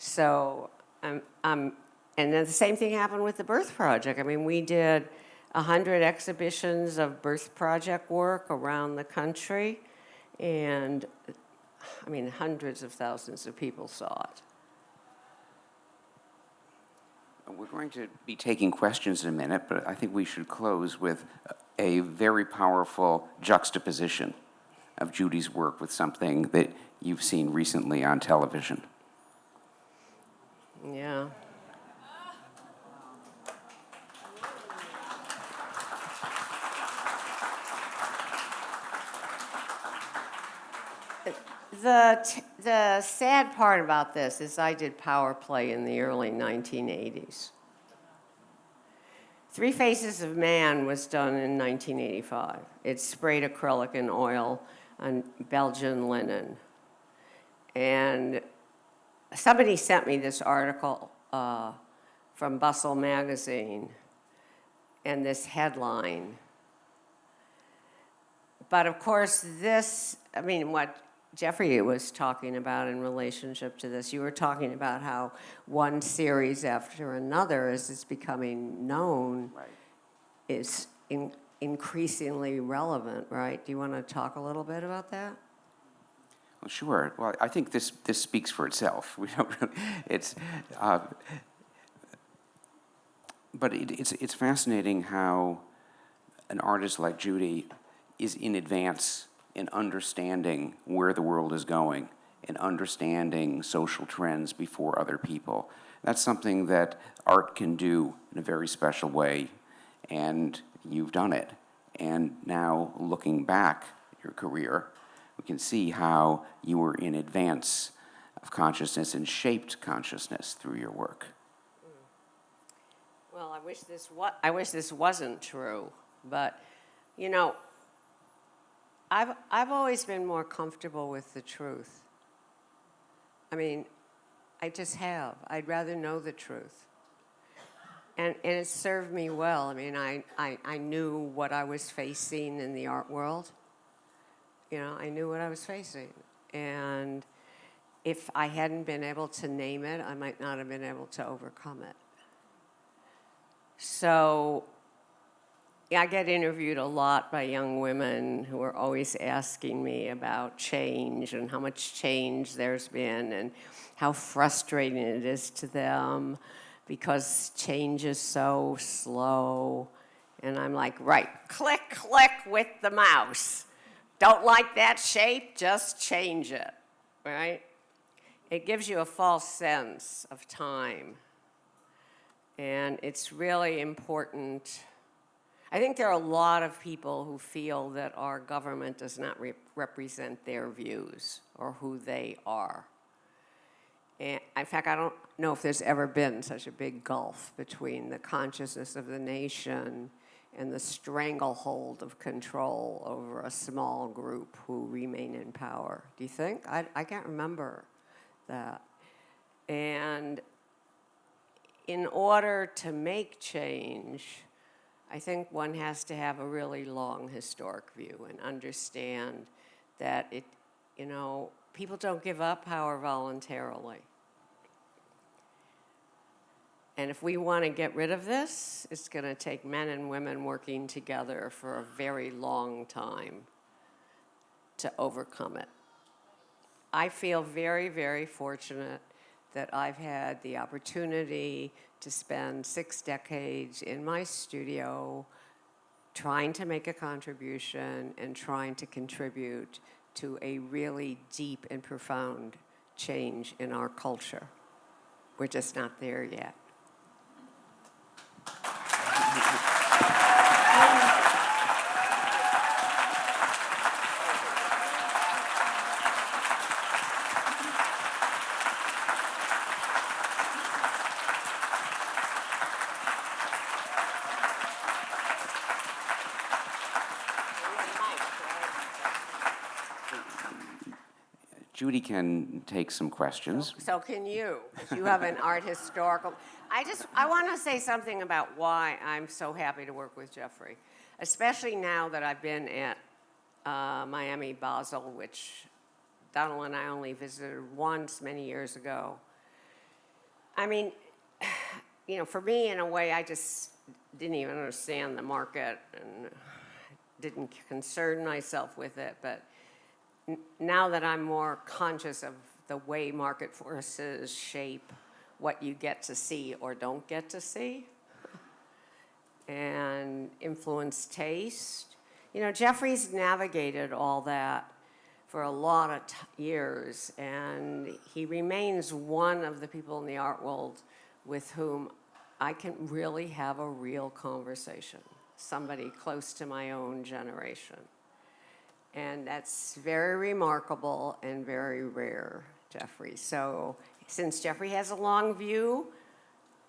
So, and then the same thing happened with the Birth Project. We did 100 exhibitions of Birth Project work around the country, and hundreds of thousands of people saw it. We're going to be taking questions in a minute, but I think we should close with a very powerful juxtaposition of Judy's work with something that you've seen recently on television. Yeah. The sad part about this is I did power play in the early 1980s. Three Faces of Man was done in 1985. It sprayed acrylic and oil on Belgian linen. And somebody sent me this article from Basel magazine and this headline. But of course what Jeffrey was talking about in relationship to this, you were talking about how one series after another, as it's becoming known, Right. is increasingly relevant, right? Do you want to talk a little bit about that? Well, sure. Well, I think this speaks for itself. We don't really, but it's fascinating how an artist like Judy is in advance in understanding where the world is going, in understanding social trends before other people. That's something that art can do in a very special way, and you've done it. And now, looking back at your career, we can see how you were in advance of consciousness and shaped consciousness through your work. Well, I wish this wasn't true, but I've always been more comfortable with the truth. I just have. I'd rather know the truth. And it served me well. I knew what I was facing in the art world. I knew what I was facing. And if I hadn't been able to name it, I might not have been able to overcome it. So I get interviewed a lot by young women who are always asking me about change and how much change there's been and how frustrating it is to them because change is so slow. And I'm like, right, click, click with the mouse. Don't like that shape, just change it, right? It gives you a false sense of time. And it's really important. I think there are a lot of people who feel that our government does not represent their views or who they are. And in fact, I don't know if there's ever been such a big gulf between the consciousness of the nation and the stranglehold of control over a small group who remain in power. Do you think? I can't remember that. And in order to make change, I think one has to have a really long historic view and understand that people don't give up power voluntarily. And if we want to get rid of this, it's going to take men and women working together for a very long time to overcome it. I feel very, very fortunate that I've had the opportunity to spend 6 decades in my studio trying to make a contribution and trying to contribute to a really deep and profound change in our culture. We're just not there yet. Judy can take some questions. So can you, because you have an art historical. I want to say something about why I'm so happy to work with Jeffrey, especially now that I've been at Miami Basel, which Donald and I only visited once many years ago. I mean, for me, in a way, I just didn't even understand the market and didn't concern myself with it. But now that I'm more conscious of the way market forces shape what you get to see or don't get to see and influence taste, Jeffrey's navigated all that for a lot of years, and he remains one of the people in the art world with whom I can really have a real conversation, somebody close to my own generation. And that's very remarkable and very rare, Jeffrey. So since Jeffrey has a long view,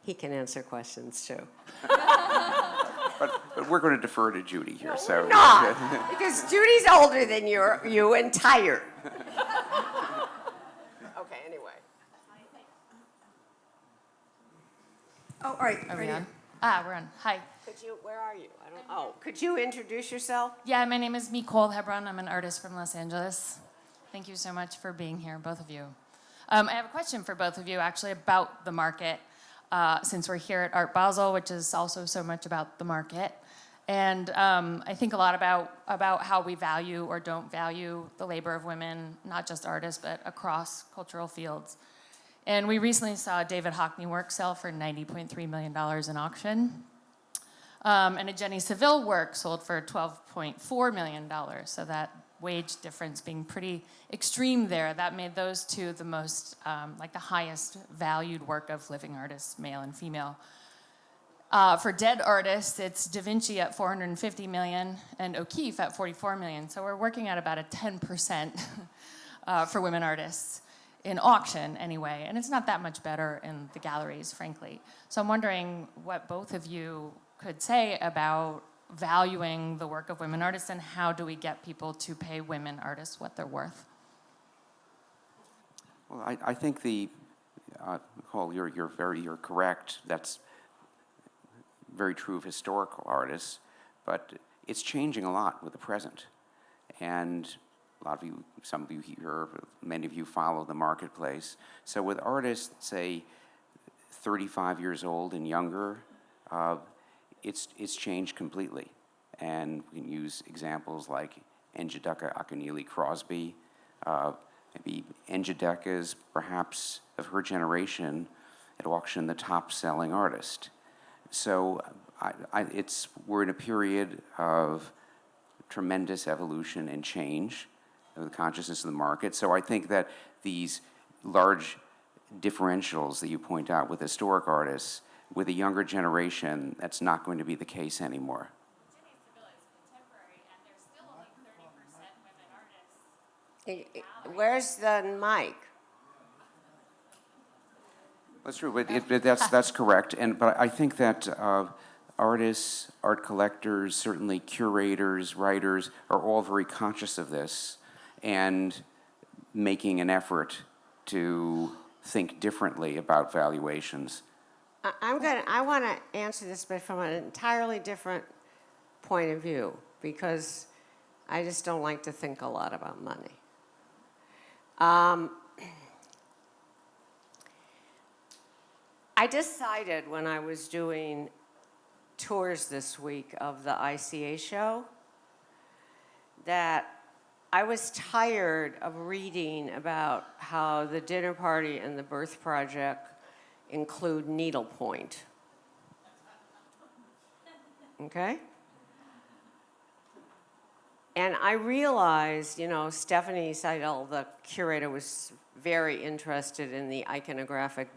he can answer questions too. But we're going to defer to Judy here. So Not, because Judy's older than you and tired. Okay, anyway. Oh, all right. Are we right on? here. We're on. Hi. Where are you? Could you introduce yourself? Yeah, my name is Nicole Heparin. I'm an artist from Los Angeles. Thank you so much for being here, both of you. I have a question for both of you, actually, about the market, since we're here at Art Basel, which is also so much about the market. And I think a lot about how we value or don't value the labor of women, not just artists, but across cultural fields. And we recently saw David Hockney work sell for $90.3 million in auction. And a Jenny Saville work sold for $12.4 million. So that wage difference being pretty extreme there, that made those two the most, the highest valued work of living artists, male and female. For dead artists, it's Da Vinci at $450 million and O'Keeffe at $44 million. So we're working at about a 10% for women artists in auction anyway. And it's not that much better in the galleries, frankly. So I'm wondering what both of you could say about valuing the work of women artists and how do we get people to pay women artists what they're worth? Well, I think Nicole, you're correct. That's very true of historical artists, but it's changing a lot with the present. And a lot of you, some of you here, many of you follow the marketplace. So with artists, say, 35 years old and younger, it's changed completely. And we can use examples like Njideka Akunyili Crosby. Maybe Njideka is perhaps, of her generation, at auction the top-selling artist. So we're in a period of tremendous evolution and change of the consciousness of the market. So I think that these large differentials that you point out with historic artists, with a younger generation, that's not going to be the case anymore. Jenny Saville is contemporary, and there's still only 30% women artists. Where's the mic? That's true, but that's correct. But I think that artists, art collectors, certainly curators, writers, are all very conscious of this and making an effort to think differently about valuations. I want to answer this, but from an entirely different point of view, because I just don't like to think a lot about money. I decided when I was doing tours this week of the ICA show that I was tired of reading about how the dinner party and the birth project include needlepoint. Okay? And I realized, Stephanie Seidel, the curator, was very interested in the iconographic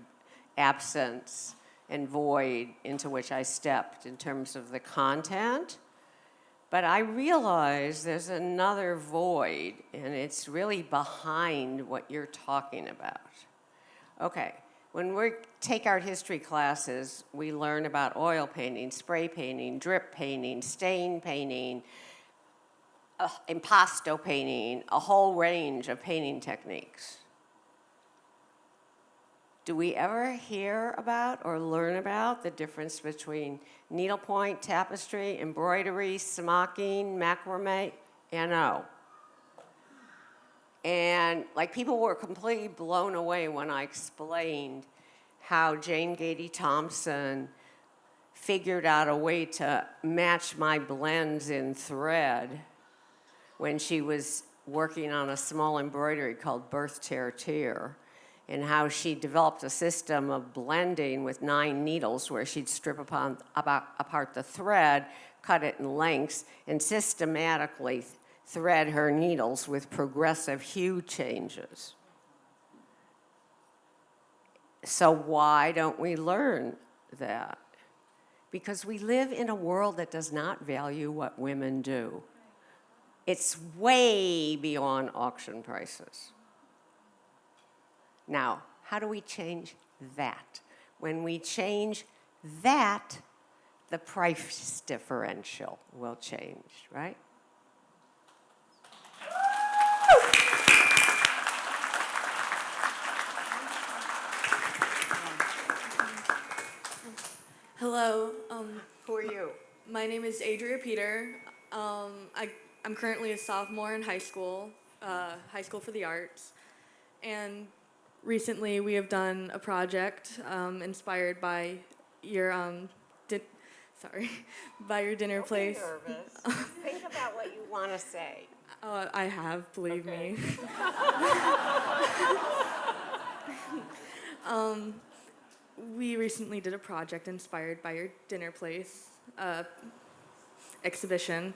absence and void into which I stepped in terms of the content. But I realized there's another void, and it's really behind what you're talking about. Okay, when we take art history classes, we learn about oil painting, spray painting, drip painting, stain painting. impasto painting, a whole range of painting techniques. Do we ever hear about or learn about the difference between needlepoint, tapestry, embroidery, smocking, macrame? Yeah, no. And like people were completely blown away when I explained how Jane Gady Thompson figured out a way to match my blends in thread when she was working on a small embroidery called Birth Tear Tear, and how she developed a system of blending with 9 needles where she'd strip apart the thread, cut it in lengths, and systematically thread her needles with progressive hue changes. So why don't we learn that? Because we live in a world that does not value what women do. It's way beyond auction prices. Now, how do we change that? When we change that, the price differential will change, right? Hello, Who are you? my name is Adria Peter. I'm currently a sophomore in high school for the arts, and recently we have done a project inspired by your by your dinner Don't place. be nervous. Think about what you want to say. I have, believe me. We recently did a project inspired by your dinner place exhibition,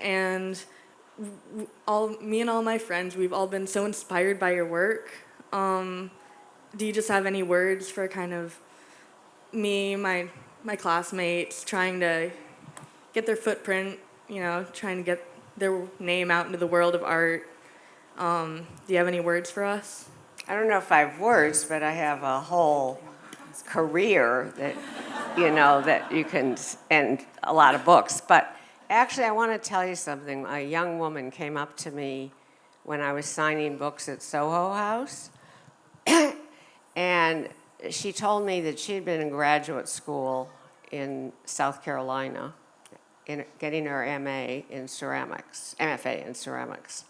and me and all my friends, we've all been so inspired by your work. Do you just have any words for kind of me, my classmates, trying to get their footprint, trying to get their name out into the world of art? Do you have any words for us? I don't know if I have words, but I have a whole career that, that you can, and a lot of books. But actually, I want to tell you something. A young woman came up to me when I was signing books at Soho House, and she told me that she had been in graduate school in South Carolina, getting her MA in ceramics, MFA in ceramics.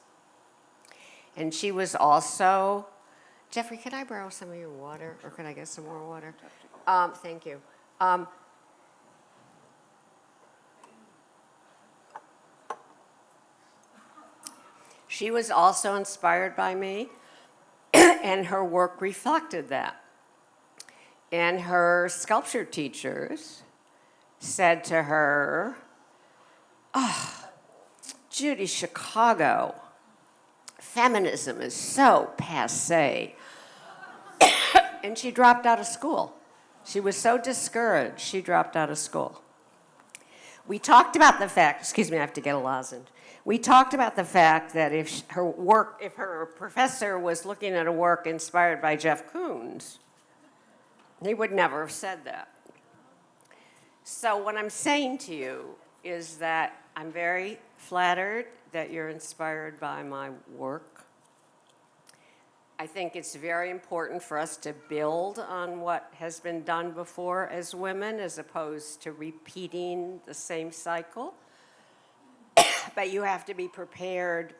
And she was also, Jeffrey, can I borrow some of your water, or can I get some more water? Thank you. She was also inspired by me, and her work reflected that. And her sculpture teachers said to her, "Oh, Judy Chicago, feminism is so passé." And she dropped out of school. She was so discouraged, she dropped out of school. We talked about the fact, excuse me, I have to get a lozenge. We talked about the fact that if her professor was looking at a work inspired by Jeff Koons, he would never have said that. So what I'm saying to you is that I'm very flattered that you're inspired by my work. I think it's very important for us to build on what has been done before as women, as opposed to repeating the same cycle. But you have to be prepared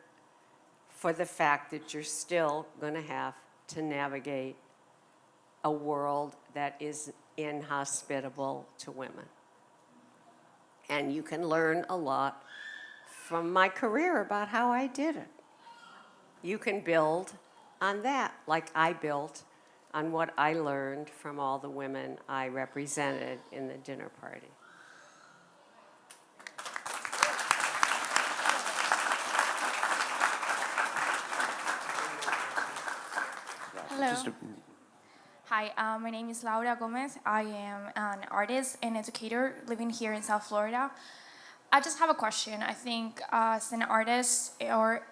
for the fact that you're still going to have to navigate a world that is inhospitable to women. And you can learn a lot from my career about how I did it. You can build on that, like I built on what I learned from all the women I represented in the dinner party. Hello. Just a- Hi, my name is Laura Gomez. I am an artist and educator living here in South Florida. I just have a question. I think as an artist, or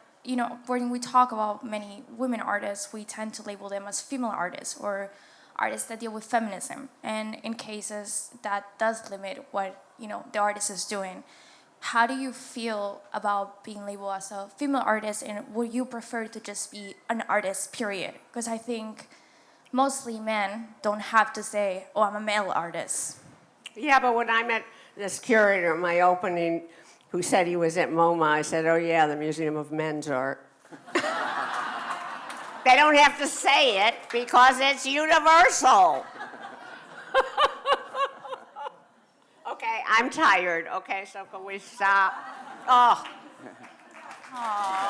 when we talk about many women artists, we tend to label them as female artists or artists that deal with feminism. And in cases that does limit what the artist is doing. how do you feel about being labeled as a female artist, and would you prefer to just be an artist, period? Because I think mostly men don't have to say, oh, I'm a male artist. Yeah, but when I met this curator at my opening who said he was at MoMA, I said, oh yeah, the Museum of Men's Art. They don't have to say it because it's universal. Okay, I'm tired. Okay, so can we stop? Oh. Aww.